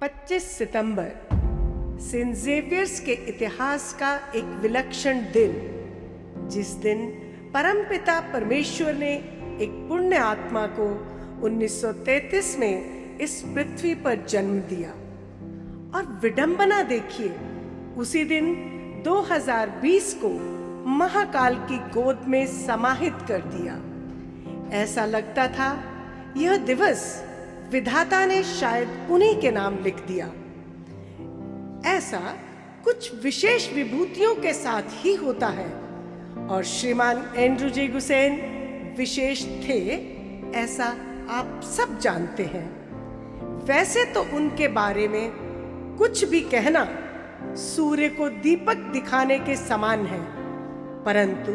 25 सितंबर Saint Xavier's के इतिहास का एक विलक्षण दिन, जिस दिन परमपिता परमेश्वर ने एक पुण्य आत्मा को 1933 में इस पृथ्वी पर जन्म दिया। और विडंबना देखिए, उसी दिन 2020 को महाकाल की गोद में समाहित कर दिया। ऐसा लगता था यह दिवस विधाता ने शायद उन्हीं के नाम लिख दिया। ऐसा कुछ विशेष विभूतियों के साथ ही होता है, और श्रीमान एंड्रू जे गुसेन विशेष थे, ऐसा आप सब जानते हैं। वैसे तो उनके बारे में कुछ भी कहना सूर्य को दीपक दिखाने के समान है, परंतु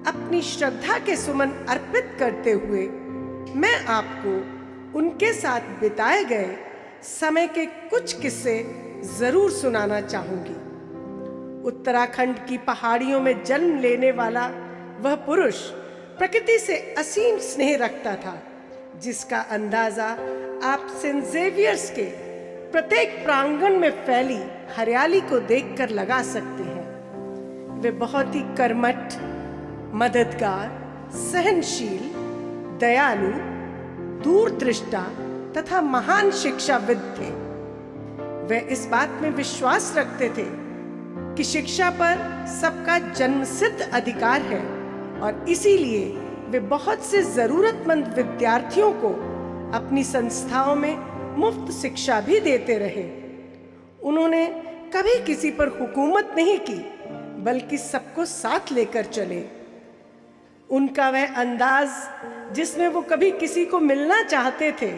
अपनी श्रद्धा के सुमन अर्पित करते हुए मैं आपको उनके साथ बिताए गए समय के कुछ किस्से जरूर सुनाना चाहूंगी। उत्तराखंड की पहाड़ियों में जन्म लेने वाला वह पुरुष प्रकृति से असीम स्नेह रखता था, जिसका अंदाजा आप सेंट जेवियर्स के प्रत्येक प्रांगण में फैली हरियाली को देखकर लगा सकते हैं। वे बहुत ही कर्मठ, मददगार, सहनशील, दयालु, दूरदृष्टा तथा महान शिक्षाविद थे। वे इस बात में विश्वास रखते थे कि शिक्षा पर सबका जन्मसिद्ध अधिकार है, और इसीलिए वे बहुत से जरूरतमंद विद्यार्थियों को अपनी संस्थाओं में मुफ्त शिक्षा भी देते रहे। उन्होंने कभी किसी पर हुकूमत नहीं की, बल्कि सबको साथ लेकर चले। उनका वह अंदाज जिसमें वो कभी किसी को मिलना चाहते थे,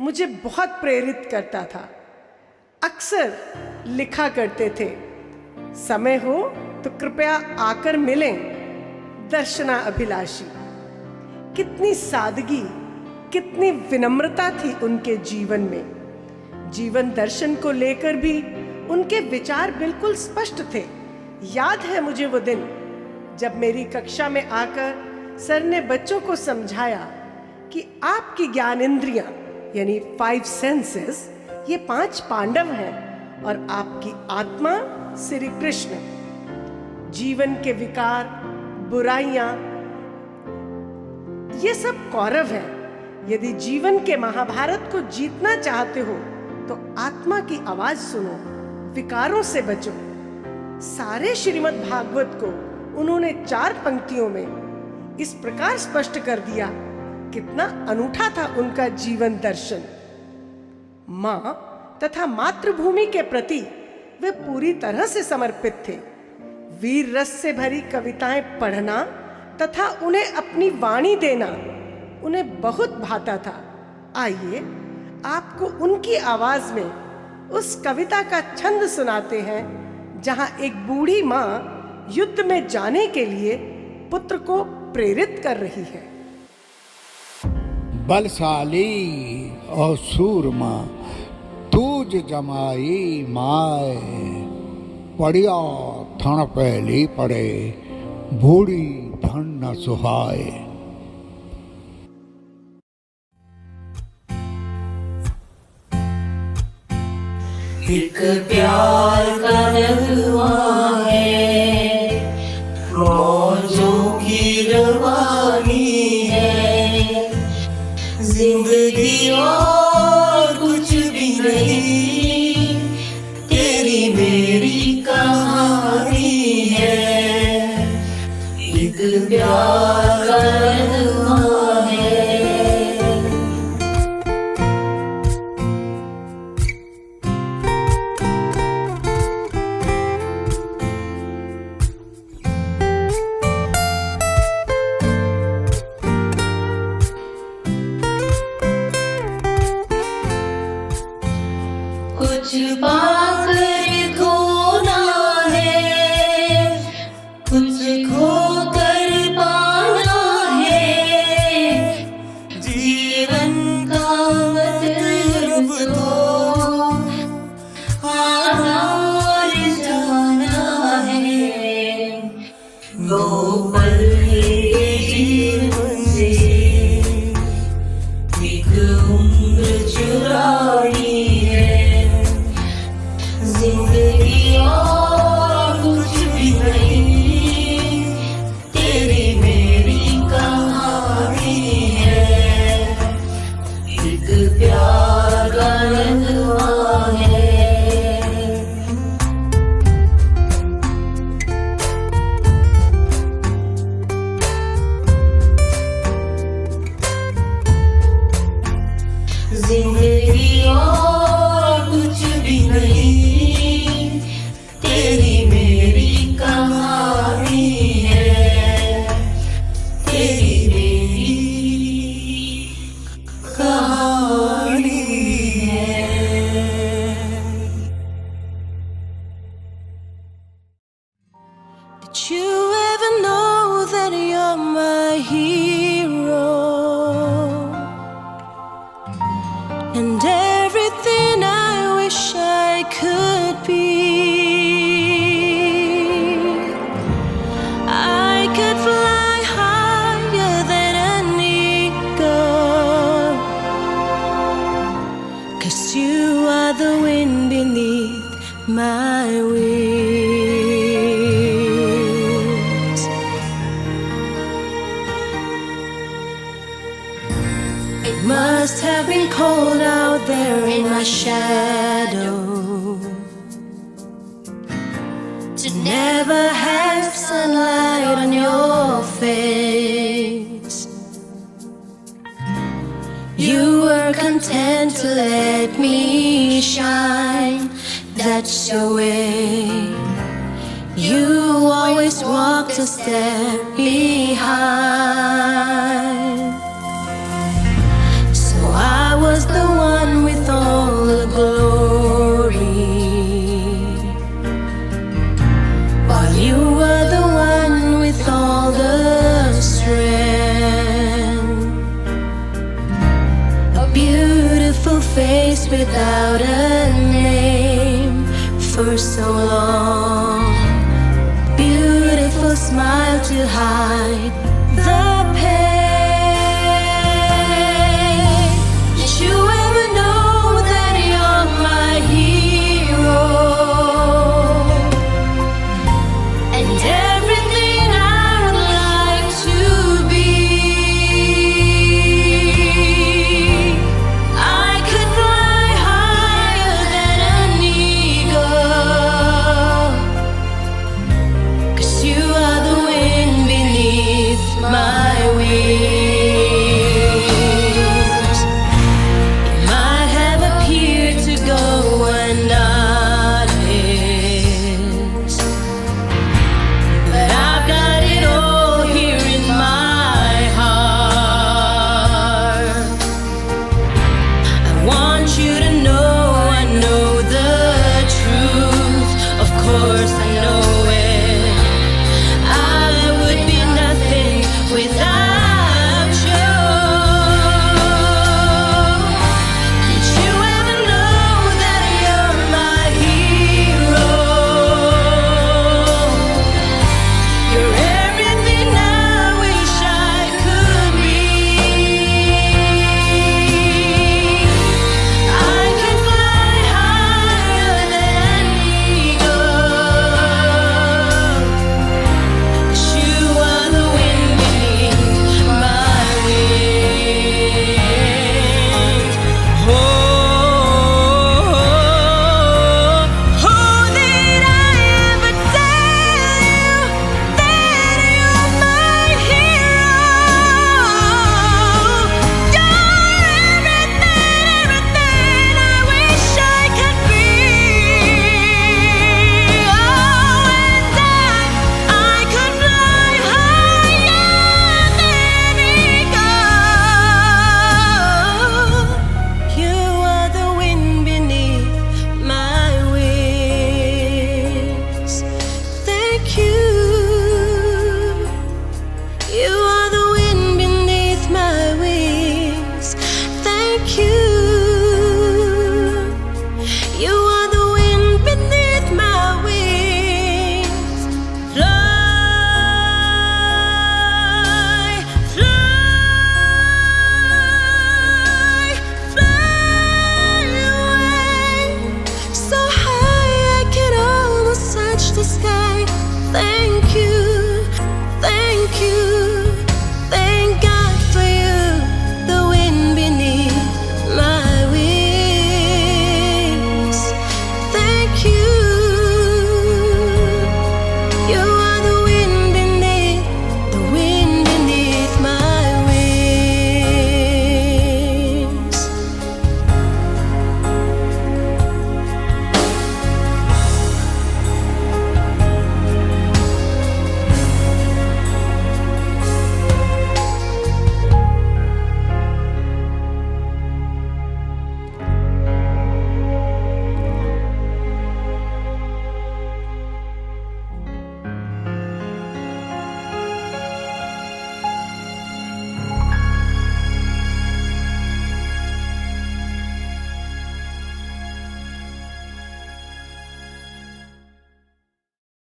मुझे बहुत प्रेरित करता था। अक्सर लिखा करते थे, समय हो तो कृपया आकर मिलें, दर्शना अभिलाषी। कितनी सादगी, कितनी विनम्रता थी उनके जीवन में। जीवन दर्शन को लेकर भी उनके विचार बिल्कुल स्पष्ट थे। याद है मुझे वो दिन जब मेरी कक्षा में आकर सर ने बच्चों को समझाया कि आपकी ज्ञान इंद्रियां यानी 5 सेंसेस ये 5 पांडव हैं, और आपकी आत्मा श्री कृष्ण। जीवन के विकार, बुराइयां, ये सब कौरव है। यदि जीवन के महाभारत को जीतना चाहते हो तो आत्मा की आवाज सुनो, विकारों से बचो। सारे श्रीमद् भागवत को उन्होंने 4 पंक्तियों में इस प्रकार स्पष्ट कर दिया। कितना अनूठा था उनका जीवन दर्शन। मां तथा मातृभूमि के प्रति वे पूरी तरह से समर्पित थे। वीर रस से भरी कविताएं पढ़ना तथा उन्हें अपनी वाणी देना उन्हें बहुत भाता था। आइए आपको उनकी आवाज में उस कविता का छंद सुनाते हैं, जहां एक बूढ़ी मां युद्ध में जाने के लिए पुत्र को प्रेरित कर रही है। बलशाली और सूरमा तूज जमाई माए, पड़िया थण पहली पड़े, बूढ़ी धन न सुहाए। एक प्यार का नगमा है, मौजों की रवानी है, जिंदगी और कुछ भी नहीं, तेरी मेरी कहानी है। एक प्यार का नगमा है। कुछ पाकर खोना है, कुछ खोकर पाना है, जीवन का मतलब तो आना और जाना है। दो पल के जीवन से एक उम्र चुरानी है। 'cause you are the wind beneath my wings. It must have been cold out there in my shadow to never have sunlight on your face. You were content to let me shine, that's your way. You always walked a step behind. So I was the one with all the glory, while you were the one with all the strength. A beautiful face without a name for so long. Beautiful smile to hide